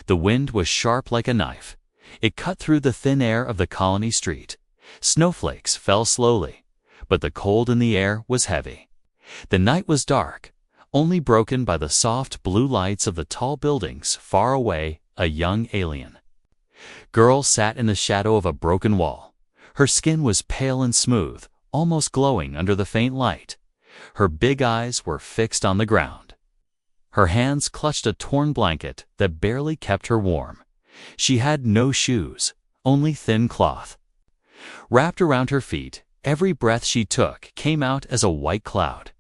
The wind was sharp like a knife. It cut through the thin air of the colony street. Snowflakes fell slowly, but the cold in the air was heavy. The night was dark, only broken by the soft blue lights of the tall buildings far away. A young alien girl sat in the shadow of a broken wall. Her skin was pale and smooth, almost glowing under the faint light. Her big eyes were fixed on the ground. Her hands clutched a torn blanket that barely kept her warm. She had no shoes, only thin cloth. Wrapped around her feet, every breath she took came out as a white cloud.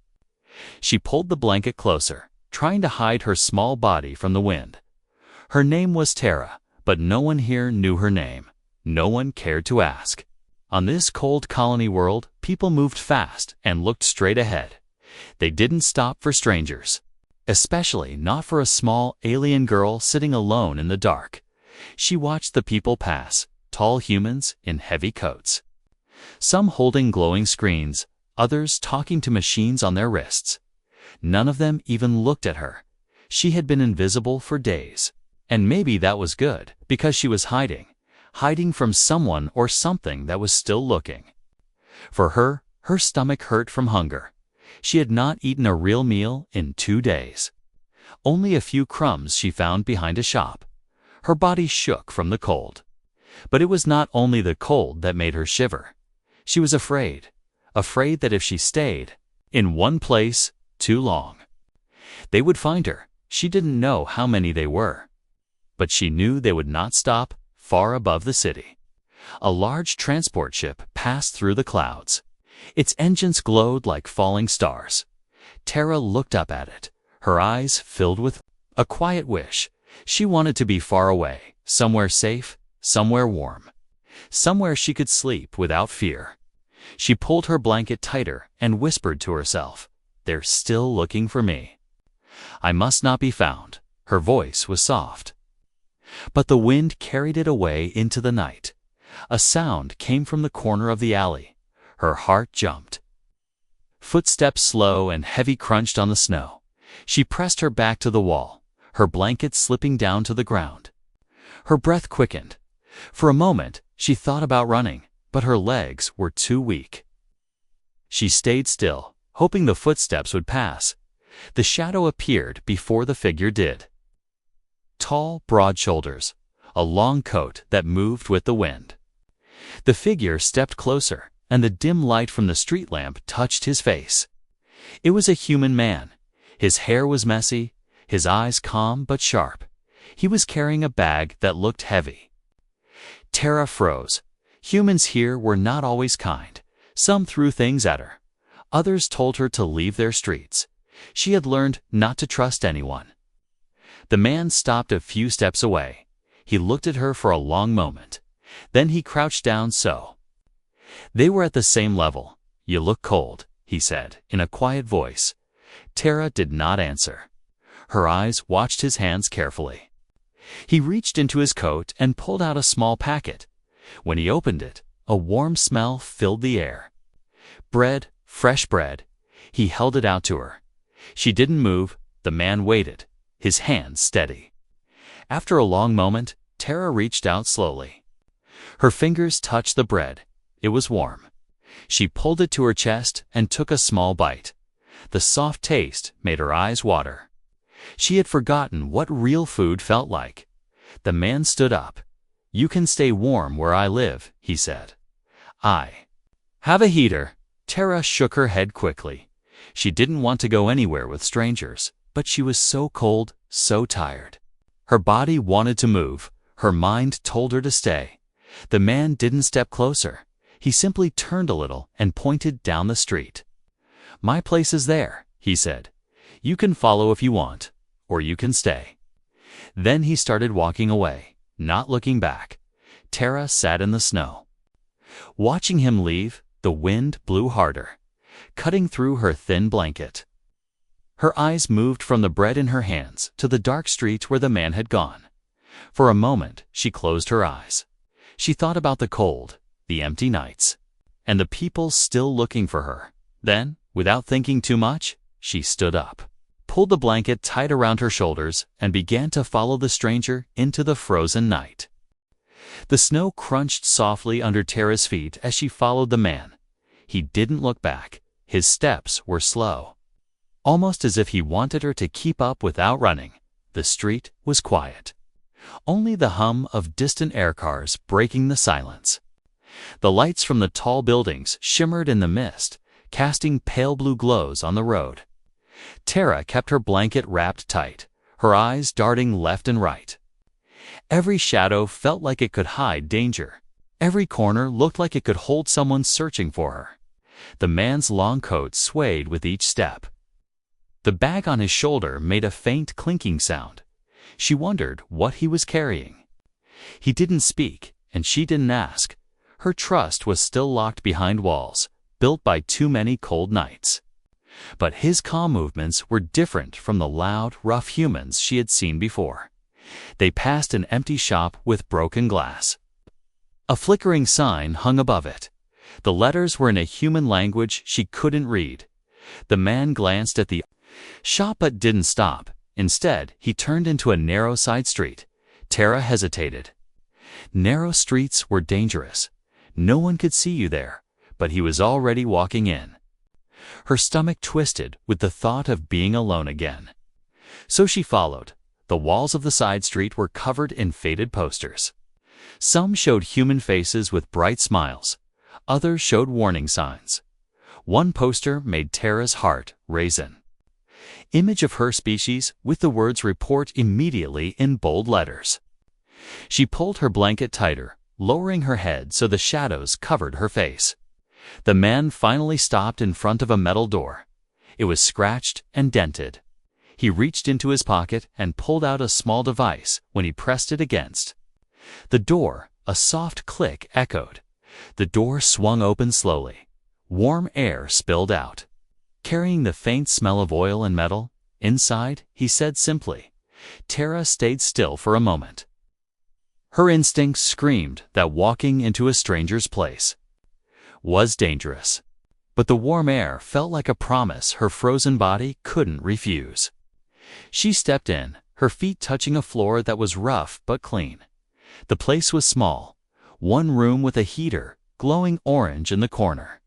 She pulled the blanket closer, trying to hide her small body from the wind. Her name was Tara, but no one here knew her name. No one cared to ask. On this cold colony world, people moved fast and looked straight ahead. They didn't stop for strangers, especially not for a small alien girl sitting alone in the dark. She watched the people pass, tall humans in heavy coats. Some holding glowing screens, others talking to machines on their wrists. None of them even looked at her. She had been invisible for days. And maybe that was good, because she was hiding from someone or something that was still looking. For her, her stomach hurt from hunger. She had not eaten a real meal in 2 days. Only a few crumbs she found behind a shop. Her body shook from the cold. But it was not only the cold that made her shiver. She was afraid that if she stayed in one place too long, they would find her. She didn't know how many they were. But she knew they would not stop far above the city. A large transport ship passed through the clouds. Its engines glowed like falling stars. Tara looked up at it, her eyes filled with a quiet wish. She wanted to be far away, somewhere safe, somewhere warm, somewhere she could sleep without fear. She pulled her blanket tighter and whispered to herself, "They're still looking for me. I must not be found." Her voice was soft. But the wind carried it away into the night. A sound came from the corner of the alley. Her heart jumped. Footsteps slow and heavy crunched on the snow. She pressed her back to the wall, her blanket slipping down to the ground. Her breath quickened. For a moment, she thought about running, but her legs were too weak. She stayed still, hoping the footsteps would pass. The shadow appeared before the figure did. Tall, broad shoulders, a long coat that moved with the wind. The figure stepped closer, and the dim light from the street lamp touched his face. It was a human man. His hair was messy, his eyes calm but sharp. He was carrying a bag that looked heavy. Tara froze. Humans here were not always kind. Some threw things at her. Others told her to leave their streets. She had learned not to trust anyone. The man stopped a few steps away. He looked at her for a long moment. Then he crouched down so. They were at the same level. "You look cold," he said, in a quiet voice. Tara did not answer. Her eyes watched his hands carefully. He reached into his coat and pulled out a small packet. When he opened it, a warm smell filled the air. Bread, fresh bread. He held it out to her. She didn't move. The man waited, his hands steady. After a long moment, Tara reached out slowly. Her fingers touched the bread. It was warm. She pulled it to her chest and took a small bite. The soft taste made her eyes water. She had forgotten what real food felt like. The man stood up. "You can stay warm where I live," he said. "I have a heater." Tara shook her head quickly. She didn't want to go anywhere with strangers, but she was so cold, so tired. Her body wanted to move. Her mind told her to stay. The man didn't step closer. He simply turned a little and pointed down the street. "My place is there," he said. "You can follow if you want, or you can stay." Then he started walking away, not looking back. Tara sat in the snow. Watching him leave, the wind blew harder, cutting through her thin blanket. Her eyes moved from the bread in her hands to the dark street where the man had gone. For a moment, she closed her eyes. She thought about the cold, the empty nights, and the people still looking for her. Then, without thinking too much, she stood up. pulled the blanket tight around her shoulders and began to follow the stranger into the frozen night. The snow crunched softly under Tara's feet as she followed the man. He didn't look back. His steps were slow, almost as if he wanted her to keep up without running. The street was quiet. Only the hum of distant aircars breaking the silence. The lights from the tall buildings shimmered in the mist, casting pale blue glows on the road. Tara kept her blanket wrapped tight, her eyes darting left and right. Every shadow felt like it could hide danger. Every corner looked like it could hold someone searching for her. The man's long coat swayed with each step. The bag on his shoulder made a faint clinking sound. She wondered what he was carrying. He didn't speak, and she didn't ask. Her trust was still locked behind walls, built by too many cold nights. But his calm movements were different from the loud, rough humans she had seen before. They passed an empty shop with broken glass. A flickering sign hung above it. The letters were in a human language she couldn't read. The man glanced at the shop but didn't stop. Instead, he turned into a narrow side street. Tara hesitated. Narrow streets were dangerous. No one could see you there, but he was already walking in. Her stomach twisted with the thought of being alone again. So she followed. The walls of the side street were covered in faded posters. Some showed human faces with bright smiles. Others showed warning signs. One poster made Tara's heart race. Image of her species with the words "Report immediately" in bold letters. She pulled her blanket tighter, lowering her head so the shadows covered her face. The man finally stopped in front of a metal door. It was scratched and dented. He reached into his pocket and pulled out a small device. When he pressed it against the door, a soft click echoed. The door swung open slowly. Warm air spilled out, carrying the faint smell of oil and metal. "Inside," he said simply. Tara stayed still for a moment. Her instincts screamed that walking into a stranger's place was dangerous. But the warm air felt like a promise her frozen body couldn't refuse. She stepped in, her feet touching a floor that was rough but clean. The place was small. One room with a heater, glowing orange in the corner.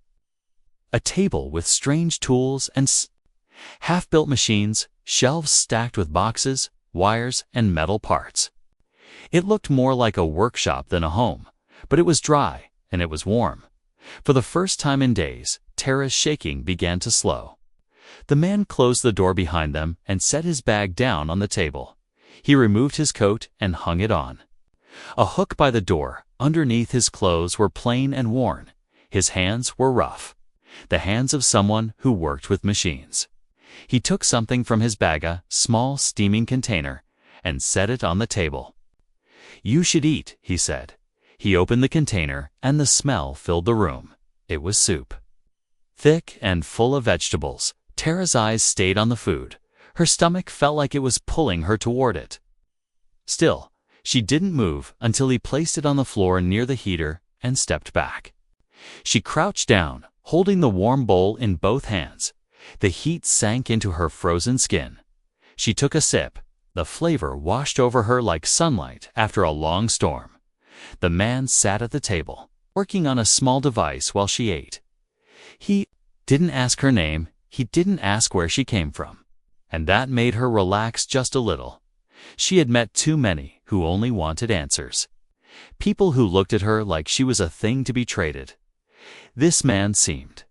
A table with strange tools and half-built machines, shelves stacked with boxes, wires, and metal parts. It looked more like a workshop than a home, but it was dry and it was warm. For the first time in days, Tara's shaking began to slow. The man closed the door behind them and set his bag down on the table. He removed his coat and hung it on. A hook by the door, underneath his clothes, were plain and worn. His hands were rough. The hands of someone who worked with machines. He took something from his bag, a small steaming container, and set it on the table. "You should eat," he said. He opened the container, and the smell filled the room. It was soup. Thick and full of vegetables. Tara's eyes stayed on the food. Her stomach felt like it was pulling her toward it. Still, she didn't move until he placed it on the floor near the heater and stepped back. She crouched down, holding the warm bowl in both hands. The heat sank into her frozen skin. She took a sip. The flavor washed over her like sunlight after a long storm. The man sat at the table, working on a small device while she ate. He didn't ask her name. He didn't ask where she came from. And that made her relax just a little. She had met too many who only wanted answers. People who looked at her like she was a thing to be traded. This man seemed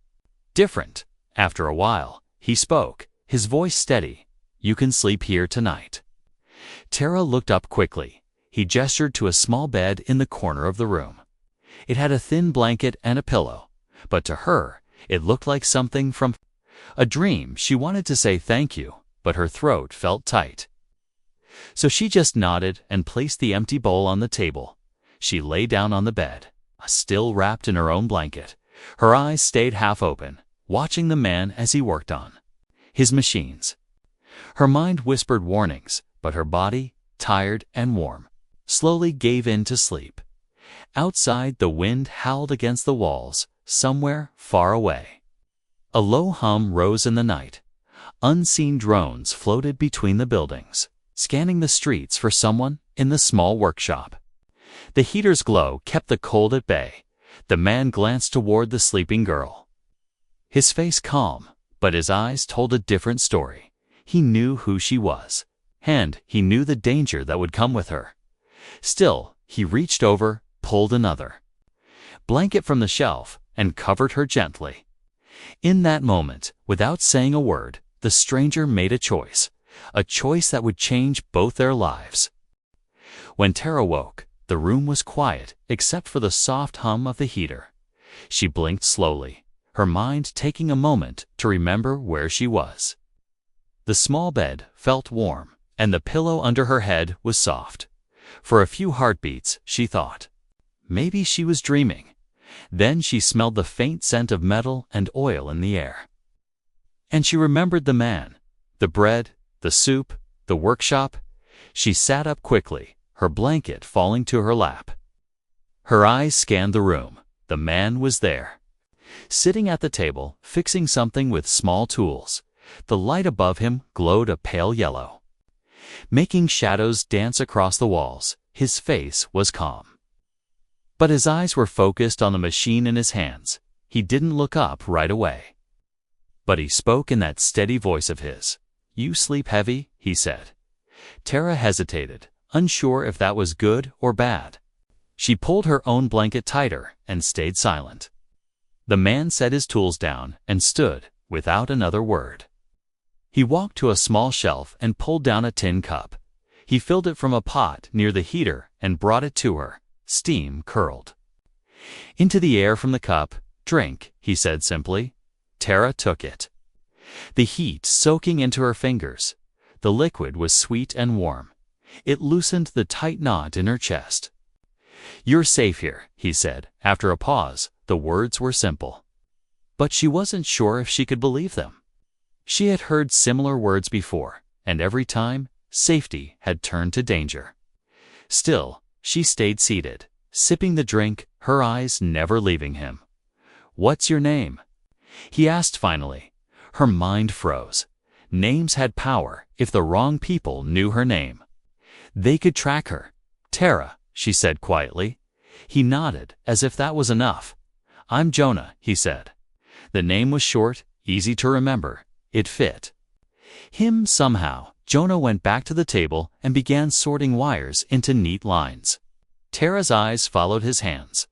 different. After a while, he spoke, his voice steady. "You can sleep here tonight." Tara looked up quickly. He gestured to a small bed in the corner of the room. It had a thin blanket and a pillow, but to her, it looked like something from a dream. She wanted to say thank you, but her throat felt tight. So she just nodded and placed the empty bowl on the table. She lay down on the bed, still wrapped in her own blanket. Her eyes stayed half open, watching the man as he worked on his machines. Her mind whispered warnings, but her body, tired and warm, slowly gave in to sleep. Outside, the wind howled against the walls, somewhere far away. A low hum rose in the night. Unseen drones floated between the buildings, scanning the streets for someone in the small workshop. The heater's glow kept the cold at bay. The man glanced toward the sleeping girl. His face calm, but his eyes told a different story. He knew who she was, and he knew the danger that would come with her. Still, he reached over, pulled another blanket from the shelf, and covered her gently. In that moment, without saying a word, the stranger made a choice that would change both their lives. When Tara woke, the room was quiet except for the soft hum of the heater. She blinked slowly, her mind taking a moment to remember where she was. The small bed felt warm, and the pillow under her head was soft. For a few heartbeats, she thought, maybe she was dreaming. Then she smelled the faint scent of metal and oil in the air. And she remembered the man, the bread, the soup, the workshop. She sat up quickly, her blanket falling to her lap. Her eyes scanned the room. The man was there, sitting at the table, fixing something with small tools. The light above him glowed a pale yellow, making shadows dance across the walls. His face was calm, but his eyes were focused on the machine in his hands. He didn't look up right away, but he spoke in that steady voice of his. "You sleep heavy," he said. Tara hesitated, unsure if that was good or bad. She pulled her own blanket tighter and stayed silent. The man set his tools down and stood without another word. He walked to a small shelf and pulled down a tin cup. He filled it from a pot near the heater and brought it to her. Steam curled into the air from the cup. "Drink," he said simply. Tara took it, the heat soaking into her fingers. The liquid was sweet and warm. It loosened the tight knot in her chest. "You're safe here," he said. After a pause, the words were simple, but she wasn't sure if she could believe them. She had heard similar words before, and every time, safety had turned to danger. Still, she stayed seated, sipping the drink, her eyes never leaving him. "What's your name?" he asked finally. Her mind froze. Names had power. If the wrong people knew her name, they could track her. "Tara," she said quietly. He nodded, as if that was enough. "I'm Jonah," he said. The name was short, easy to remember. It fit him somehow. Jonah went back to the table and began sorting wires into neat lines. Tara's eyes followed his hands.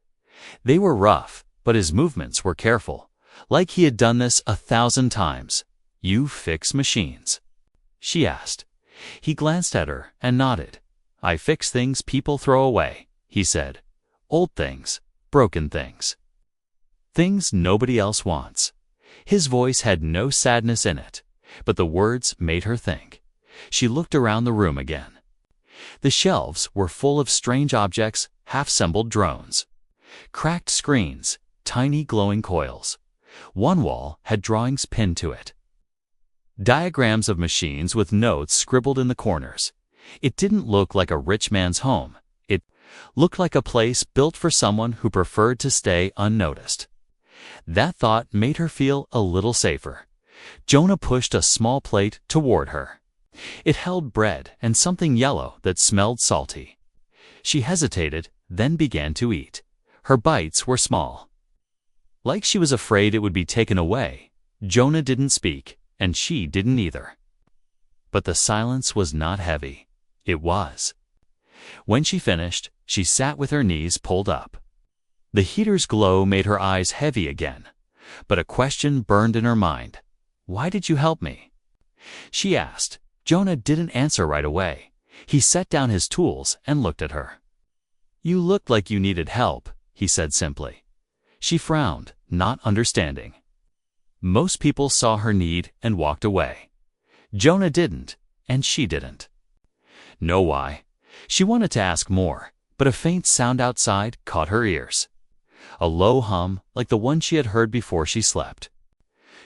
They were rough, but his movements were careful, like he had done this 1,000 times. "You fix machines?" she asked. He glanced at her and nodded. "I fix things people throw away," he said. "Old things, broken things, things nobody else wants." His voice had no sadness in it, but the words made her think. She looked around the room again. The shelves were full of strange objects, half-assembled drones, cracked screens, tiny glowing coils. One wall had drawings pinned to it, diagrams of machines with notes scribbled in the corners. It didn't look like a rich man's home. It looked like a place built for someone who preferred to stay unnoticed. That thought made her feel a little safer. Jonah pushed a small plate toward her. It held bread and something yellow that smelled salty. She hesitated, then began to eat. Her bites were small, like she was afraid it would be taken away. Jonah didn't speak, and she didn't either. But the silence was not heavy. It was. When she finished, she sat with her knees pulled up. The heater's glow made her eyes heavy again, but a question burned in her mind. "Why did you help me?" she asked. Jonah didn't answer right away. He set down his tools and looked at her. "You looked like you needed help," he said simply. She frowned, not understanding. Most people saw her need and walked away. Jonah didn't, and she didn't know why. She wanted to ask more, but a faint sound outside caught her ears. A low hum, like the one she had heard before she slept.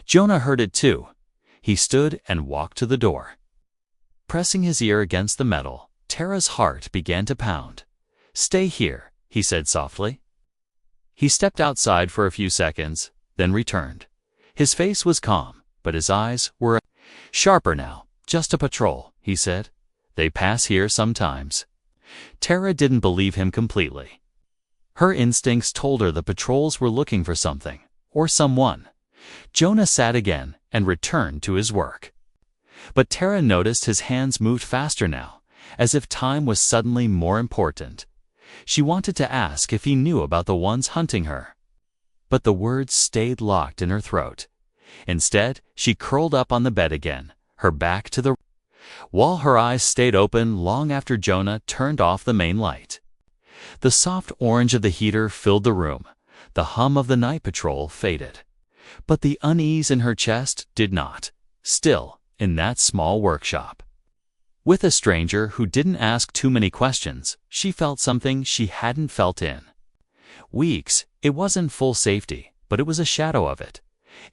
Jonah heard it too. He stood and walked to the door. Pressing his ear against the metal, Tara's heart began to pound. "Stay here," he said softly. He stepped outside for a few seconds, then returned. His face was calm, but his eyes were Sharper now, just a patrol, he said. They pass here sometimes. Tara didn't believe him completely. Her instincts told her the patrols were looking for something, or someone. Jonah sat again and returned to his work. But Tara noticed his hands moved faster now, as if time was suddenly more important. She wanted to ask if he knew about the ones hunting her. But the words stayed locked in her throat. Instead, she curled up on the bed again, her back to the while her eyes stayed open long after Jonah turned off the main light. The soft orange of the heater filled the room. The hum of the night patrol faded. But the unease in her chest did not. Still, in that small workshop. With a stranger who didn't ask too many questions, she felt something she hadn't felt in weeks. It wasn't full safety, but it was a shadow of it.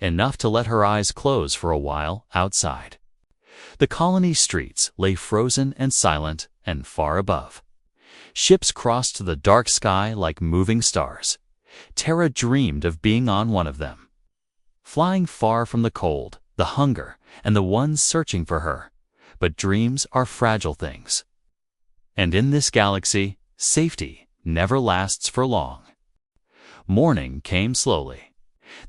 Enough to let her eyes close for a while outside. The colony streets lay frozen and silent and far above. Ships crossed the dark sky like moving stars. Tara dreamed of being on one of them. Flying far from the cold, the hunger, and the ones searching for her. But dreams are fragile things. And in this galaxy, safety never lasts for long. Morning came slowly.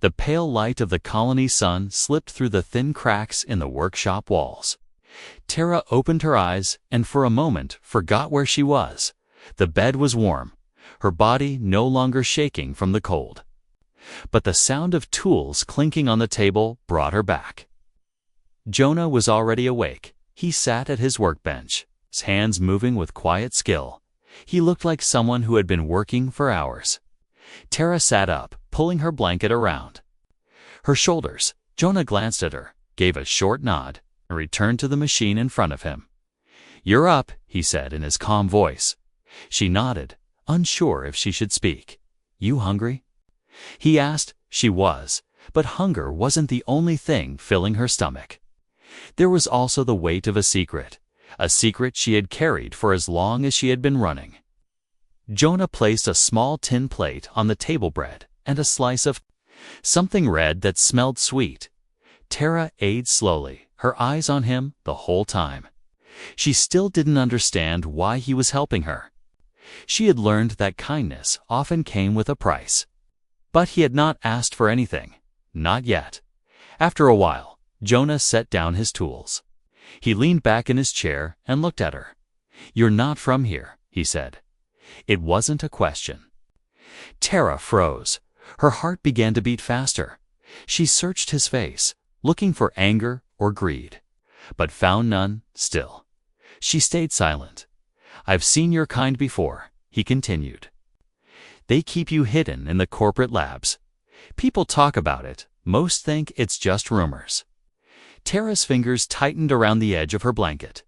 The pale light of the colony sun slipped through the thin cracks in the workshop walls. Tara opened her eyes and for a moment forgot where she was. The bed was warm, her body no longer shaking from the cold. But the sound of tools clinking on the table brought her back. Jonah was already awake. He sat at his workbench, his hands moving with quiet skill. He looked like someone who had been working for hours. Tara sat up, pulling her blanket around her shoulders. Jonah glanced at her, gave a short nod, and returned to the machine in front of him. "You're up," he said in his calm voice. She nodded, unsure if she should speak. "You hungry?" he asked. She was, but hunger wasn't the only thing filling her stomach. There was also the weight of a secret she had carried for as long as she had been running. Jonah placed a small tin plate on the table bread and a slice of something red that smelled sweet. Tara ate slowly, her eyes on him the whole time. She still didn't understand why he was helping her. She had learned that kindness often came with a price. But he had not asked for anything. Not yet. After a while, Jonah set down his tools. He leaned back in his chair and looked at her. "You're not from here," he said. It wasn't a question. Tara froze. Her heart began to beat faster. She searched his face, looking for anger or greed, but found none still. She stayed silent. "I've seen your kind before," he continued. "They keep you hidden in the corporate labs. People talk about it. Most think it's just rumors." Tara's fingers tightened around the edge of her blanket.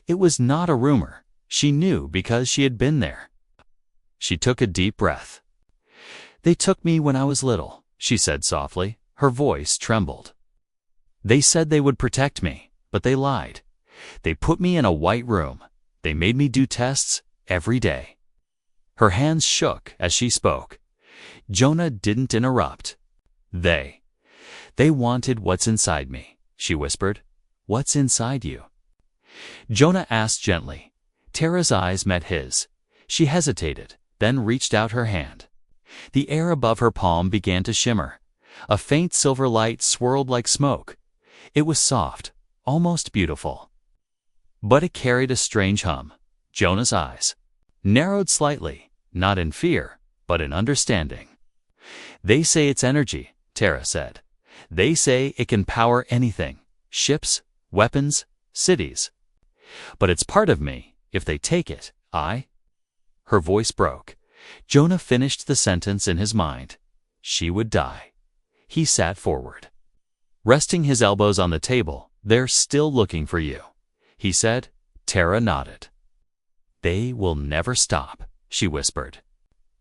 It was not a rumor. She knew because she had been there. She took a deep breath. "They took me when I was little," she said softly. Her voice trembled. "They said they would protect me, but they lied. They put me in a white room. They made me do tests every day." Her hands shook as she spoke. Jonah didn't interrupt. They wanted what's inside me," she whispered. "What's inside you?" Jonah asked gently. Tara's eyes met his. She hesitated, then reached out her hand. The air above her palm began to shimmer. A faint silver light swirled like smoke. It was soft, almost beautiful. But it carried a strange hum. Jonah's eyes narrowed slightly, not in fear, but in understanding. "They say it's energy," Tara said. "They say it can power anything, ships, weapons, cities. But it's part of me. If they take it, Her voice broke. Jonah finished the sentence in his mind. She would die. He sat forward, resting his elbows on the table. "They're still looking for you," he said. Tara nodded. "They will never stop," she whispered.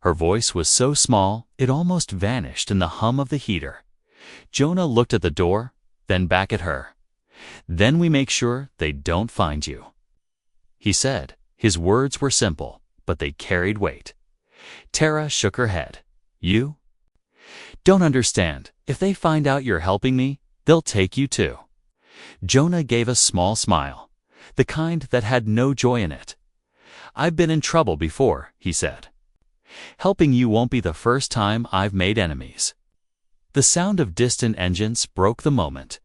Her voice was so small, it almost vanished in the hum of the heater. Jonah looked at the door, then back at her. "Then we make sure they don't find you," he said. His words were simple, but they carried weight. Tara shook her head. "You don't understand. If they find out you're helping me, they'll take you too." Jonah gave a small smile, the kind that had no joy in it. "I've been in trouble before," he said. "Helping you won't be the first time I've made enemies." The sound of distant engines broke the moment.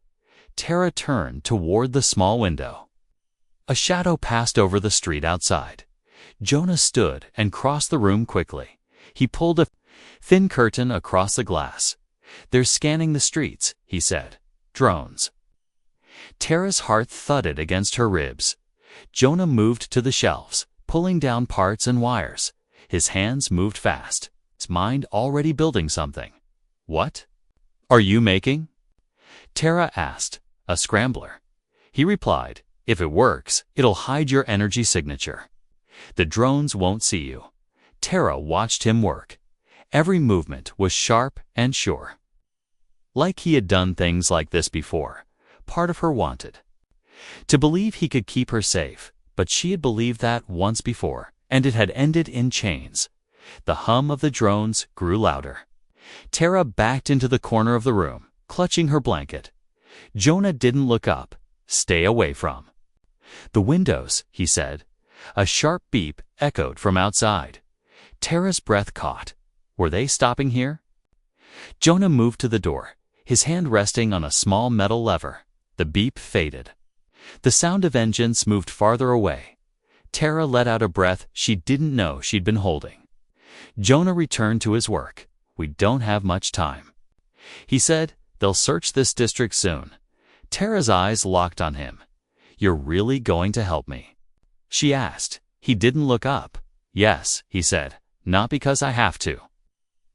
Tara turned toward the small window. A shadow passed over the street outside. Jonah stood and crossed the room quickly. He pulled a thin curtain across the glass. "They're scanning the streets," he said. "Drones." Tara's heart thudded against her ribs. Jonah moved to the shelves, pulling down parts and wires. His hands moved fast, his mind already building something. "What are you making?" Tara asked. "A scrambler." He replied, "If it works, it'll hide your energy signature. The drones won't see you." Tara watched him work. Every movement was sharp and sure. Like he had done things like this before, part of her wanted to believe he could keep her safe, but she had believed that once before, and it had ended in chains. The hum of the drones grew louder. Tara backed into the corner of the room, clutching her blanket. Jonah didn't look up. "Stay away from the windows," he said. A sharp beep echoed from outside. Tara's breath caught. Were they stopping here? Jonah moved to the door, his hand resting on a small metal lever. The beep faded. The sound of engines moved farther away. Tara let out a breath she didn't know she'd been holding. Jonah returned to his work. "We don't have much time," he said. "They'll search this district soon." Tara's eyes locked on him. "You're really going to help me?" she asked. He didn't look up. "Yes," he said, "not because I have to,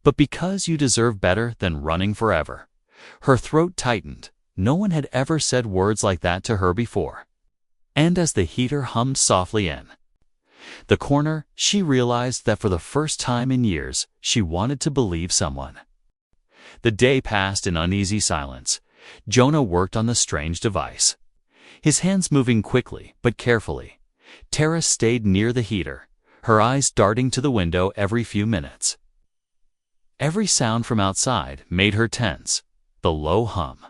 but because you deserve better than running forever." Her throat tightened. No one had ever said words like that to her before. And as the heater hummed softly in the corner, she realized that for the first time in years, she wanted to believe someone. The day passed in uneasy silence. Jonah worked on the strange device, his hands moving quickly but carefully. Tara stayed near the heater, her eyes darting to the window every few minutes. Every sound from outside made her tense. The low hum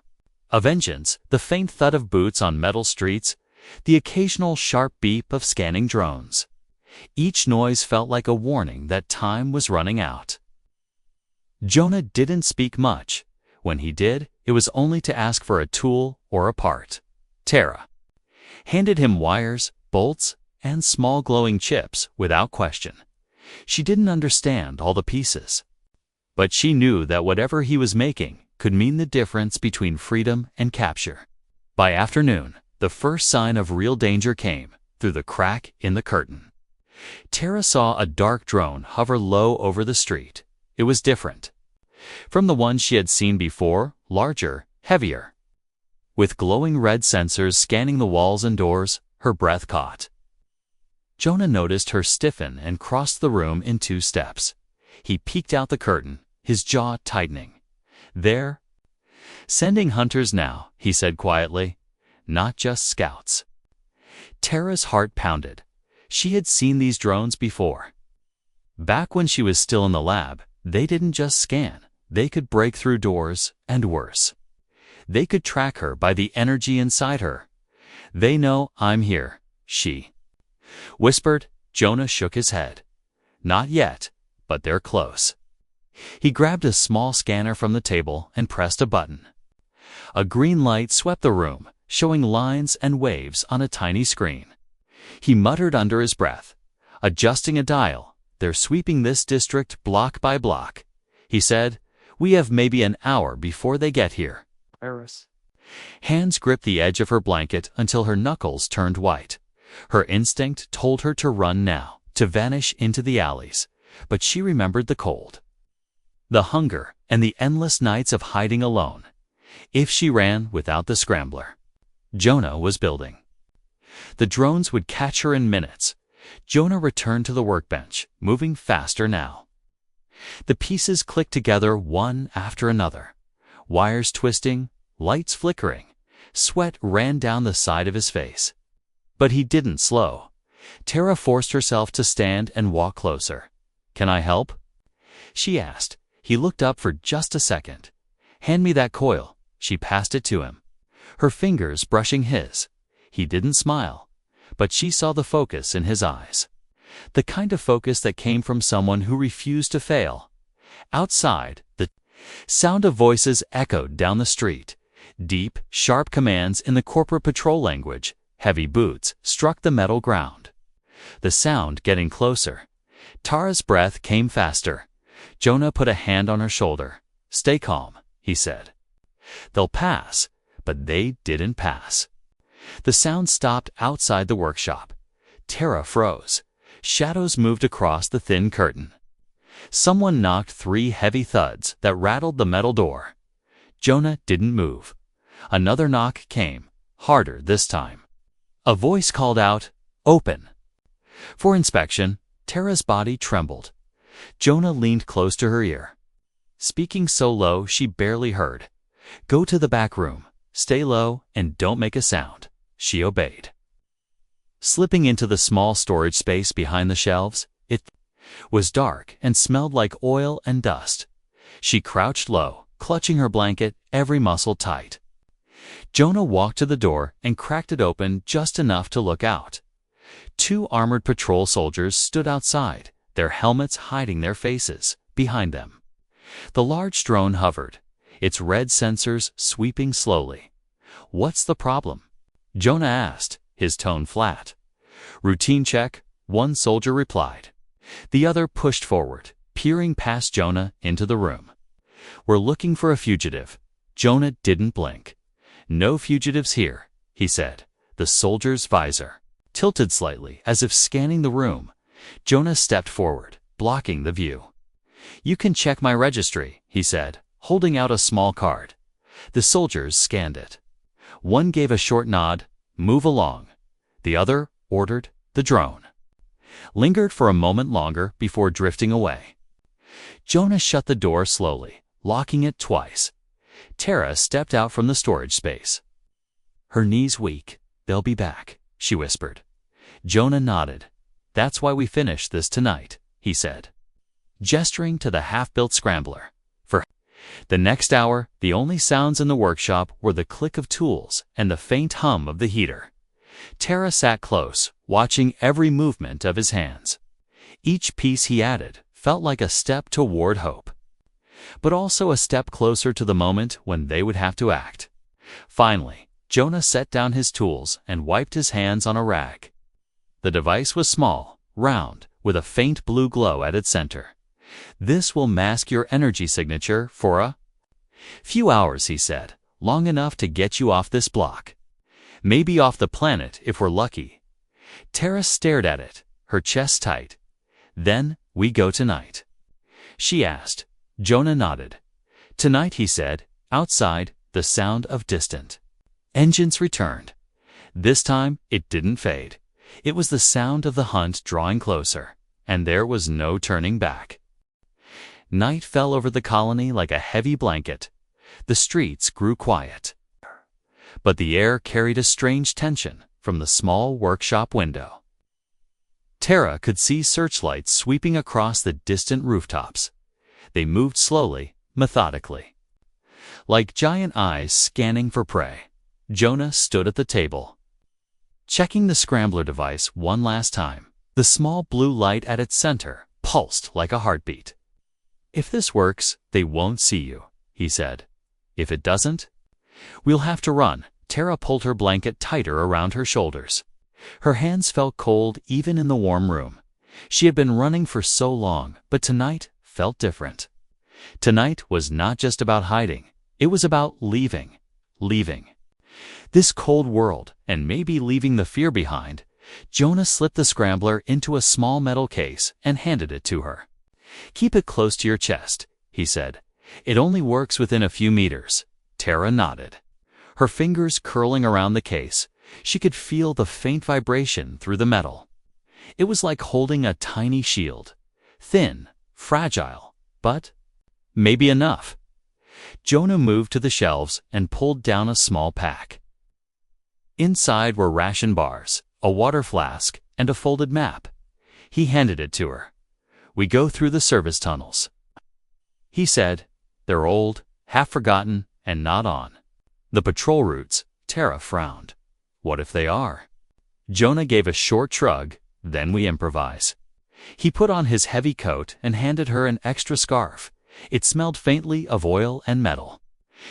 of engines, the faint thud of boots on metal streets, the occasional sharp beep of scanning drones. Each noise felt like a warning that time was running out. Jonah didn't speak much. When he did, it was only to ask for a tool or a part. Tara handed him wires, bolts, and small glowing chips without question. She didn't understand all the pieces, but she knew that whatever he was making could mean the difference between freedom and capture. By afternoon, the first sign of real danger came through the crack in the curtain. Tara saw a dark drone hover low over the street. It was different from the one she had seen before, larger, heavier. With glowing red sensors scanning the walls and doors, her breath caught. Jonah noticed her stiffen and crossed the room in 2 steps. He peeked out the curtain, his jaw tightening. "They're sending hunters now," he said quietly. "Not just scouts." Tara's heart pounded. She had seen these drones before. Back when she was still in the lab, they didn't just scan. They could break through doors, and worse, they could track her by the energy inside her. "They know I'm here," she whispered. Jonah shook his head. "Not yet, but they're close." He grabbed a small scanner from the table and pressed a button. A green light swept the room, showing lines and waves on a tiny screen. He muttered under his breath, adjusting a dial. "They're sweeping this district block by block," he said. "We have maybe an hour before they get here." Iris. Hands gripped the edge of her blanket until her knuckles turned white. Her instinct told her to run now, to vanish into the alleys, but she remembered the cold, the hunger, and the endless nights of hiding alone. If she ran without the scrambler, Jonah was building. The drones would catch her in minutes. Jonah returned to the workbench, moving faster now. The pieces clicked together one after another, wires twisting, lights flickering. Sweat ran down the side of his face. But he didn't slow. Tara forced herself to stand and walk closer. "Can I help?" she asked. He looked up for just a second. "Hand me that coil." She passed it to him. her fingers brushing his. He didn't smile, but she saw the focus in his eyes. The kind of focus that came from someone who refused to fail. Outside, the sound of voices echoed down the street. Deep, sharp commands in the corporate patrol language. Heavy boots struck the metal ground. The sound getting closer. Tara's breath came faster. Jonah put a hand on her shoulder. "Stay calm," he said. "They'll pass," but they didn't pass. The sound stopped outside the workshop. Tara froze. Shadows moved across the thin curtain. Someone knocked 3 heavy thuds that rattled the metal door. Jonah didn't move. Another knock came, harder this time. A voice called out, "Open." For inspection, Tara's body trembled. Jonah leaned close to her ear. Speaking so low she barely heard. "Go to the back room, stay low, and don't make a sound." She obeyed. Slipping into the small storage space behind the shelves, it was dark and smelled like oil and dust. She crouched low, clutching her blanket, every muscle tight. Jonah walked to the door and cracked it open just enough to look out. 2 armored patrol soldiers stood outside, their helmets hiding their faces, behind them. The large drone hovered, its red sensors sweeping slowly. "What's the problem?" Jonah asked, his tone flat. "Routine check," one soldier replied. The other pushed forward, peering past Jonah into the room. "We're looking for a fugitive." Jonah didn't blink. "No fugitives here," he said. The soldier's visor tilted slightly as if scanning the room. Jonah stepped forward, blocking the view. "You can check my registry," he said, holding out a small card. The soldiers scanned it. One gave a short nod, "Move along." The other ordered the drone. Lingered for a moment longer before drifting away. Jonah shut the door slowly, locking it twice. Tara stepped out from the storage space. "Her knees weak. They'll be back," she whispered. Jonah nodded. "That's why we finished this tonight," he said, gesturing to the half-built scrambler. For the next hour, the only sounds in the workshop were the click of tools and the faint hum of the heater. Tara sat close, watching every movement of his hands. Each piece he added felt like a step toward hope, but also a step closer to the moment when they would have to act. Finally, Jonah set down his tools and wiped his hands on a rag. The device was small, round, with a faint blue glow at its center. "This will mask your energy signature for a few hours," he said, "long enough to get you off this block. Maybe off the planet if we're lucky." Tara stared at it, her chest tight. "Then, we go tonight?" she asked. Jonah nodded. "Tonight," he said. Outside, the sound of distant engines returned. This time, it didn't fade. It was the sound of the hunt drawing closer, and there was no turning back. Night fell over the colony like a heavy blanket. The streets grew quiet, but the air carried a strange tension from the small workshop window. Tara could see searchlights sweeping across the distant rooftops. They moved slowly, methodically, like giant eyes scanning for prey. Jonah stood at the table, checking the scrambler device one last time. The small blue light at its center pulsed like a heartbeat. "If this works, they won't see you," he said. "If it doesn't, we'll have to run." Tara pulled her blanket tighter around her shoulders. Her hands felt cold even in the warm room. She had been running for so long, but tonight felt different. Tonight was not just about hiding. It was about leaving. Leaving this cold world, and maybe leaving the fear behind. Jonah slipped the scrambler into a small metal case and handed it to her. "Keep it close to your chest," he said. "It only works within a few meters." Tara nodded. Her fingers curling around the case, she could feel the faint vibration through the metal. It was like holding a tiny shield. Thin, fragile, but maybe enough. Jonah moved to the shelves and pulled down a small pack. Inside were ration bars, a water flask, and a folded map. He handed it to her. "We go through the service tunnels," he said. "They're old, half forgotten, and not on the patrol routes. Tara frowned. What if they are? Jonah gave a short shrug. Then we improvise. He put on his heavy coat and handed her an extra scarf. It smelled faintly of oil and metal.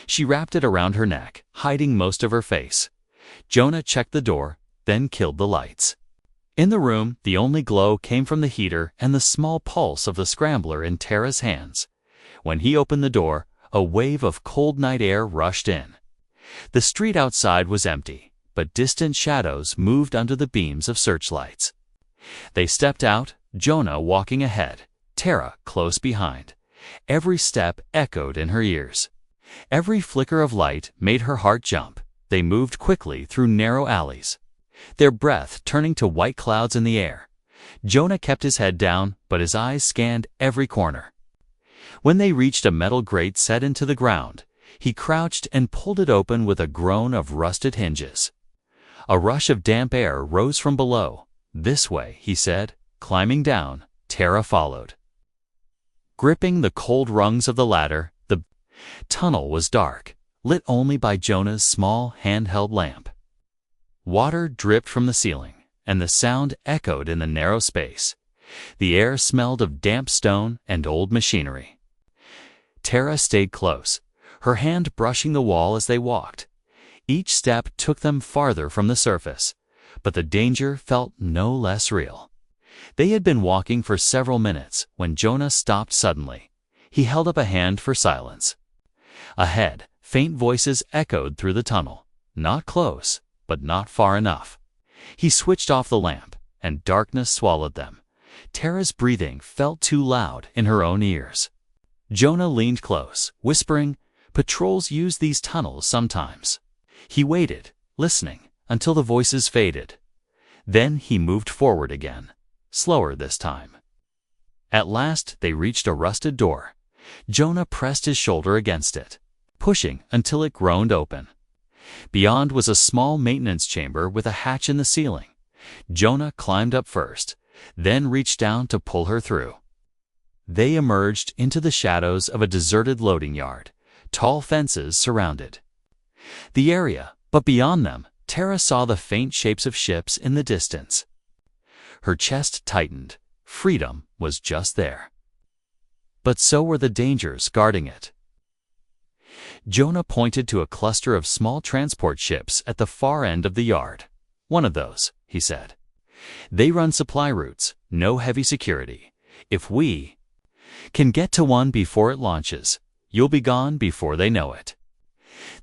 She wrapped it around her neck, hiding most of her face. Jonah checked the door, then killed the lights. In the room, the only glow came from the heater and the small pulse of the scrambler in Tara's hands. When he opened the door, a wave of cold night air rushed in. The street outside was empty, but distant shadows moved under the beams of searchlights. They stepped out, Jonah walking ahead, Tara close behind. Every step echoed in her ears. Every flicker of light made her heart jump. They moved quickly through narrow alleys, their breath turning to white clouds in the air. Jonah kept his head down, but his eyes scanned every corner. When they reached a metal grate set into the ground, he crouched and pulled it open with a groan of rusted hinges. A rush of damp air rose from below. This way, he said, climbing down. Tara followed. Gripping the cold rungs of the ladder, the tunnel was dark, lit only by Jonah's small handheld lamp. Water dripped from the ceiling, and the sound echoed in the narrow space. The air smelled of damp stone and old machinery. Tara stayed close, her hand brushing the wall as they walked. Each step took them farther from the surface, but the danger felt no less real. They had been walking for several minutes when Jonah stopped suddenly. He held up a hand for silence. Ahead, faint voices echoed through the tunnel, not close, but not far enough. He switched off the lamp, and darkness swallowed them. Tara's breathing felt too loud in her own ears. Jonah leaned close, whispering, "Patrols use these tunnels sometimes." He waited, listening, until the voices faded. Then he moved forward again, slower this time. At last they reached a rusted door. Jonah pressed his shoulder against it, pushing until it groaned open. Beyond was a small maintenance chamber with a hatch in the ceiling. Jonah climbed up first, then reached down to pull her through. They emerged into the shadows of a deserted loading yard. Tall fences surrounded the area, but beyond them, Tara saw the faint shapes of ships in the distance. Her chest tightened. Freedom was just there. But so were the dangers guarding it. Jonah pointed to a cluster of small transport ships at the far end of the yard. "One of those," he said. "They run supply routes, no heavy security. If we can get to one before it launches, you'll be gone before they know it."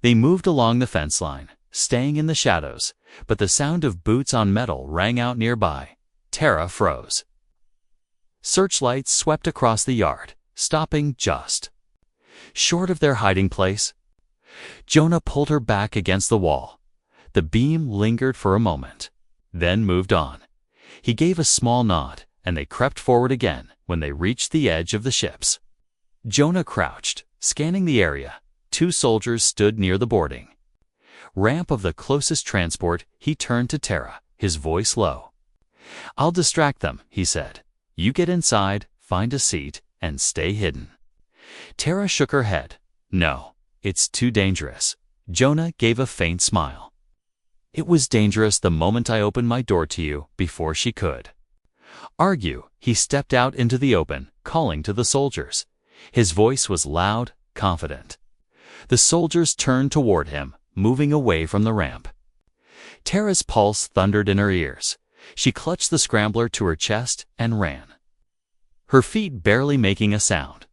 They moved along the fence line, staying in the shadows, but the sound of boots on metal rang out nearby. Tara froze. Searchlights swept across the yard, stopping just short of their hiding place. Jonah pulled her back against the wall. The beam lingered for a moment, then moved on. He gave a small nod, and they crept forward again when they reached the edge of the ships. Jonah crouched, scanning the area. 2 soldiers stood near the boarding ramp of the closest transport. He turned to Tara, his voice low. "I'll distract them," he said. "You get inside, find a seat, and stay hidden." Tara shook her head. "No, it's too dangerous." Jonah gave a faint smile. "It was dangerous the moment I opened my door to you, before she could argue." He stepped out into the open, calling to the soldiers. His voice was loud, confident. The soldiers turned toward him, moving away from the ramp. Tara's pulse thundered in her ears. She clutched the scrambler to her chest and ran, her feet barely making a sound.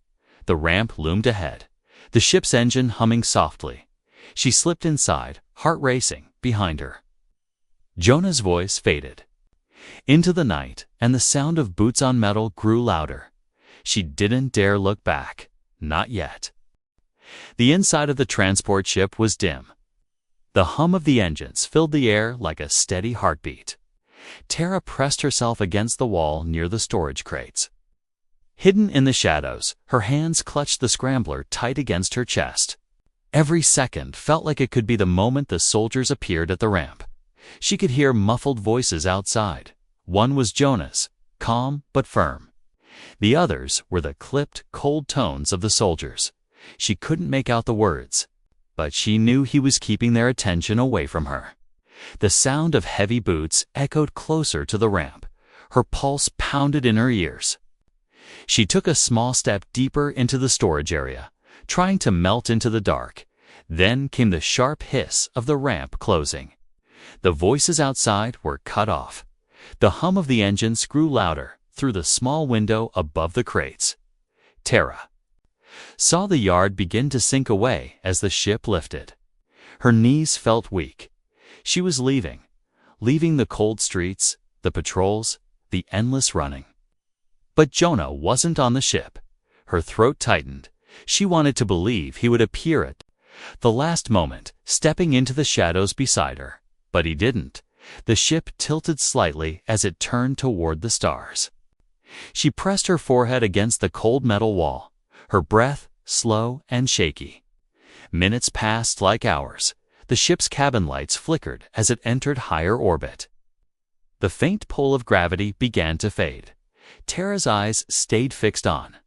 The ramp loomed ahead, the ship's engine humming softly. She slipped inside, heart racing, behind her. Jonah's voice faded into the night, and the sound of boots on metal grew louder. She didn't dare look back. Not yet. The inside of the transport ship was dim. The hum of the engines filled the air like a steady heartbeat. Tara pressed herself against the wall near the storage crates. Hidden in the shadows, her hands clutched the scrambler tight against her chest. Every second felt like it could be the moment the soldiers appeared at the ramp. She could hear muffled voices outside. One was Jonah's, calm but firm. The others were the clipped, cold tones of the soldiers. She couldn't make out the words. but she knew he was keeping their attention away from her. The sound of heavy boots echoed closer to the ramp. Her pulse pounded in her ears. She took a small step deeper into the storage area, trying to melt into the dark. Then came the sharp hiss of the ramp closing. The voices outside were cut off. The hum of the engines grew louder through the small window above the crates. Tara saw the yard begin to sink away as the ship lifted. Her knees felt weak. She was leaving the cold streets, the patrols, the endless running. But Jonah wasn't on the ship. Her throat tightened. She wanted to believe he would appear at the last moment, stepping into the shadows beside her. But he didn't. The ship tilted slightly as it turned toward the stars. She pressed her forehead against the cold metal wall, her breath slow and shaky. Minutes passed like hours. The ship's cabin lights flickered as it entered higher orbit. The faint pull of gravity began to fade. Tara's eyes stayed fixed on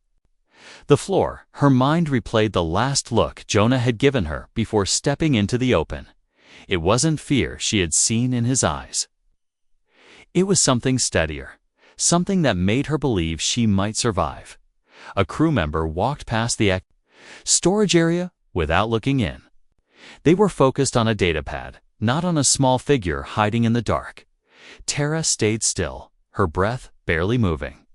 the floor. Her mind replayed the last look Jonah had given her before stepping into the open. It wasn't fear she had seen in his eyes. It was something steadier, something that made her believe she might survive. A crew member walked past the storage area without looking in. They were focused on a datapad, not on a small figure hiding in the dark. Tara stayed still, her breath barely moving.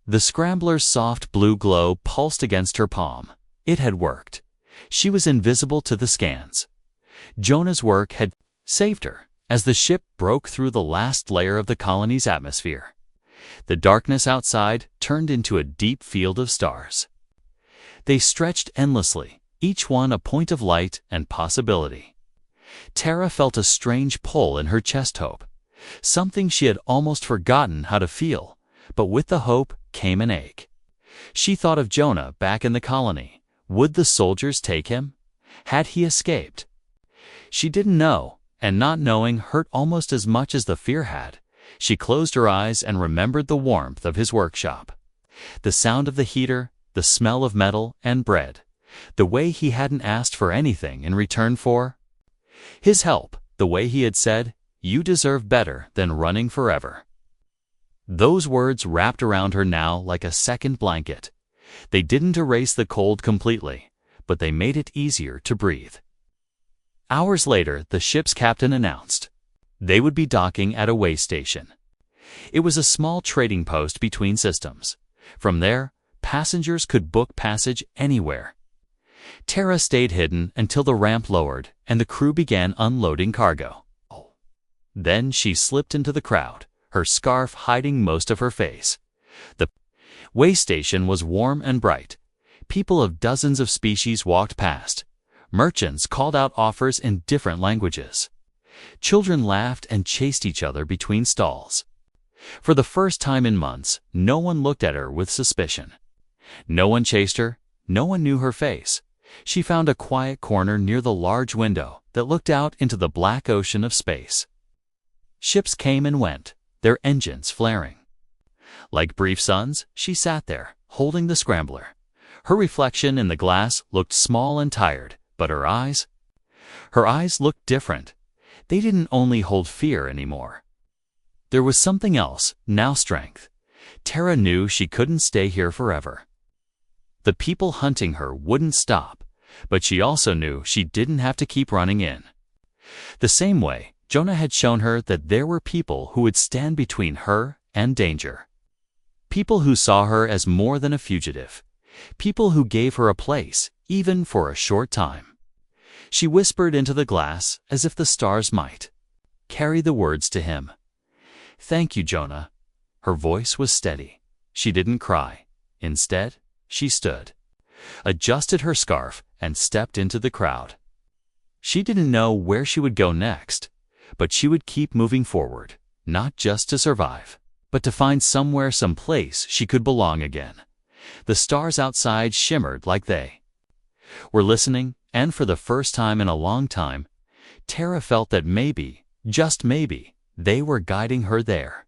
The scrambler's soft blue glow pulsed against her palm. It had worked. She was invisible to the scans. Jonah's work had saved her as the ship broke through the last layer of the colony's atmosphere. The darkness outside turned into a deep field of stars. They stretched endlessly, each one a point of light and possibility. Tara felt a strange pull in her chest, hope, something she had almost forgotten how to feel, but with the hope came an ache. She thought of Jonah back in the colony. Would the soldiers take him? Had he escaped? She didn't know, and not knowing hurt almost as much as the fear had. She closed her eyes and remembered the warmth of his workshop. The sound of the heater, the smell of metal and bread. The way he hadn't asked for anything in return for his help. The way he had said, "You deserve better than running forever." Those words wrapped around her now like a second blanket. They didn't erase the cold completely, but they made it easier to breathe. Hours later, the ship's captain announced they would be docking at a way station. It was a small trading post between systems. From there, passengers could book passage anywhere. Tara stayed hidden until the ramp lowered and the crew began unloading cargo. Then she slipped into the crowd, her scarf hiding most of her face. The way station was warm and bright. People of dozens of species walked past. Merchants called out offers in different languages. Children laughed and chased each other between stalls. For the first time in months, no one looked at her with suspicion. No one chased her, no one knew her face. She found a quiet corner near the large window that looked out into the black ocean of space. Ships came and went, their engines flaring. Like brief suns, she sat there, holding the scrambler. Her reflection in the glass looked small and tired, but her eyes looked different. They didn't only hold fear anymore. There was something else, now strength. Tara knew she couldn't stay here forever. The people hunting her wouldn't stop, but she also knew she didn't have to keep running in. The same way, Jonah had shown her that there were people who would stand between her and danger. People who saw her as more than a fugitive. People who gave her a place, even for a short time. She whispered into the glass as if the stars might carry the words to him. "Thank you, Jonah." Her voice was steady. She didn't cry. Instead, she stood, adjusted her scarf, and stepped into the crowd. She didn't know where she would go next, but she would keep moving forward, not just to survive, but to find somewhere, someplace she could belong again. The stars outside shimmered like they were listening, and for the first time in a long time, Tara felt that maybe, just maybe, they were guiding her there.